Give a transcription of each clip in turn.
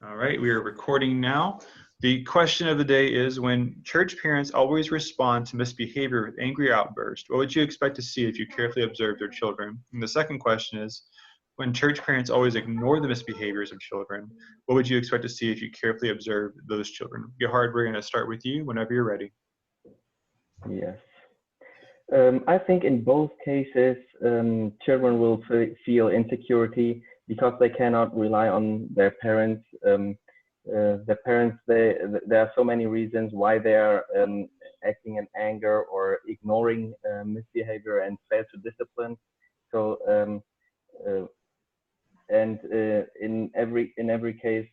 All right, we are recording now. The question of the day is, when church parents always respond to misbehavior with angry outbursts, what would you expect to see if you carefully observed their children? And the second question is, when church parents always ignore the misbehaviors of children, what would you expect to see if you carefully observed those children? Gerhard, we're going to start with you whenever you're ready. Yes. I think in both cases, children will feel insecurity because they cannot rely on their parents. The parents, there are so many reasons why they are acting in anger or ignoring misbehavior and fail to discipline. So, in every case,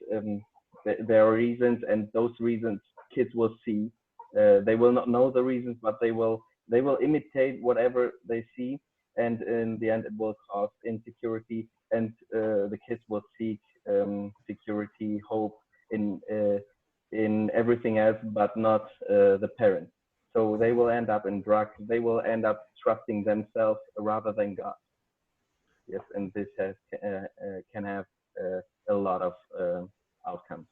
there are reasons, and those reasons kids will see. They will not know the reasons, but they will imitate whatever they see, and in the end, it will cause insecurity, and the kids will seek security, hope in everything else, but not the parents. So they will end up in drugs. They will end up trusting themselves rather than God. Yes, and this can have a lot of outcomes.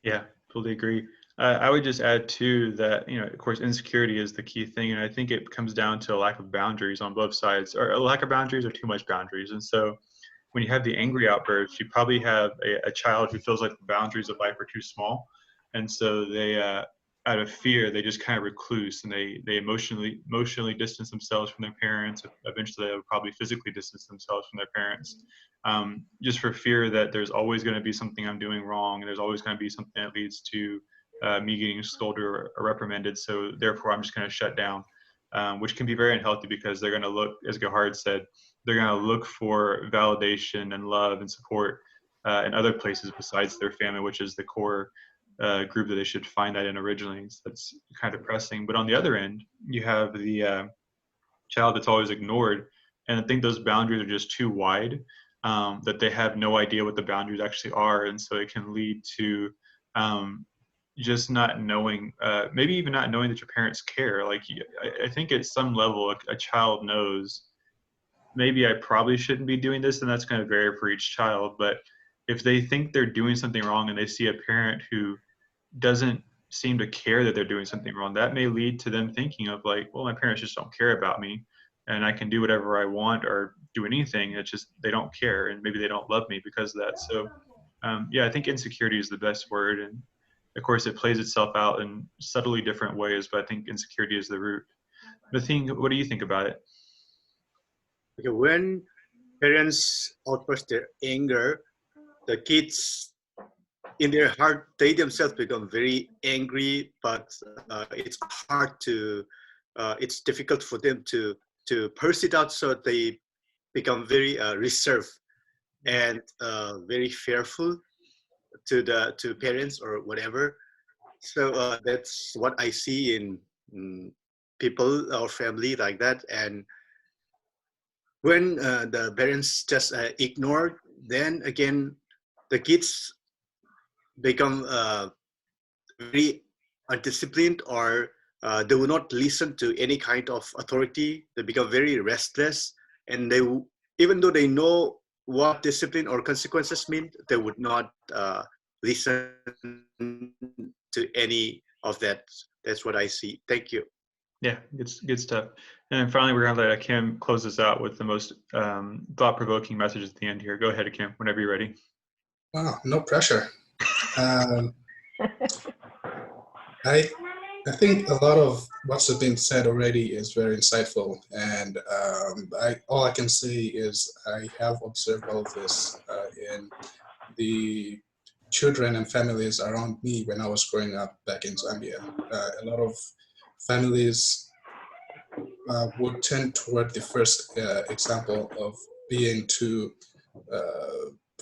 Yeah, totally agree. I would just add too that, of course, insecurity is the key thing, and I think it comes down to a lack of boundaries on both sides, or a lack of boundaries or too much boundaries. And so, when you have the angry outbursts, you probably have a child who feels like the boundaries of life are too small, and so they, out of fear, they just kind of recluse, and they emotionally distance themselves from their parents. Eventually, they will probably physically distance themselves from their parents, just for fear that there's always going to be something I'm doing wrong, and there's always going to be something that leads to me getting scolded or reprimanded. So therefore, I'm just going to shut down, which can be very unhealthy because they're going to look, as Gerhard said, they're going to look for validation and love and support in other places besides their family, which is the core group that they should find that in originally. So that's kind of depressing. But on the other end, you have the child that's always ignored, and I think those boundaries are just too wide, that they have no idea what the boundaries actually are, and so it can lead to just not knowing, maybe even not knowing that your parents care. Like, I think at some level a child knows, maybe I probably shouldn't be doing this, and that's going to vary for each child. But if they think they're doing something wrong and they see a parent who doesn't seem to care that they're doing something wrong, that may lead to them thinking of like, well, my parents just don't care about me, and I can do whatever I want or do anything. It's just they don't care, and maybe they don't love me because of that. So yeah, I think insecurity is the best word, and of course it plays itself out in subtly different ways, but I think insecurity is the root. Nathine, what do you think about it? Okay, when parents outburst their anger, the kids in their heart, they themselves become very angry, but it's hard to, it's difficult for them to burst it out, so they become very reserved and very fearful to parents or whatever. So that's what I see in people or family like that. And when the parents just ignore, then again the kids become very undisciplined, or they will not listen to any kind of authority. They become very restless, and they, even though they know what discipline or consequences mean, they would not listen to any of that. That's what I see. Thank you. Yeah, good stuff. And then finally, we're going to let Akim close this out with the most thought-provoking messages at the end here. Go ahead, Akim, whenever you're ready. Wow, no pressure. I think a lot of what's been said already is very insightful, and all I can say is I have observed all of this in the children and families around me when I was growing up back in Zambia. A lot of families would tend toward the first example of being too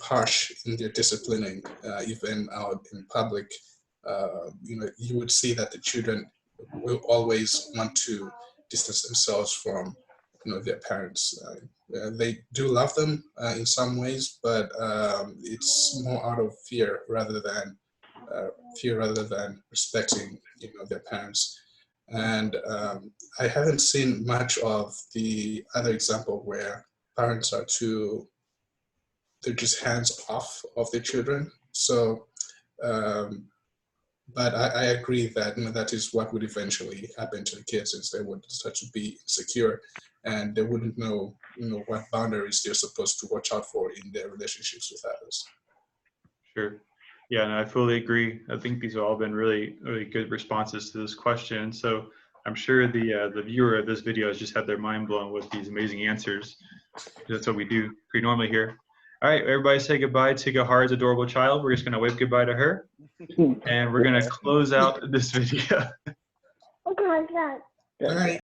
harsh in their disciplining, even out in public. You would see that the children will always want to distance themselves from, their parents. They do love them in some ways, but it's more out of fear rather than respecting, their parents. And I haven't seen much of the other example where parents are they're just hands off of their children. So, but I agree that that is what would eventually happen to the kids, is they would start to be insecure, and they wouldn't know what boundaries they're supposed to watch out for in their relationships with others. Sure. Yeah, and I fully agree. I think these have all been really, really good responses to this question. So I'm sure the viewer of this video has just had their mind blown with these amazing answers. That's what we do pretty normally here. All right, everybody say goodbye to Gahar's adorable child. We're just going to wave goodbye to her. And we're going to close out this video. All right.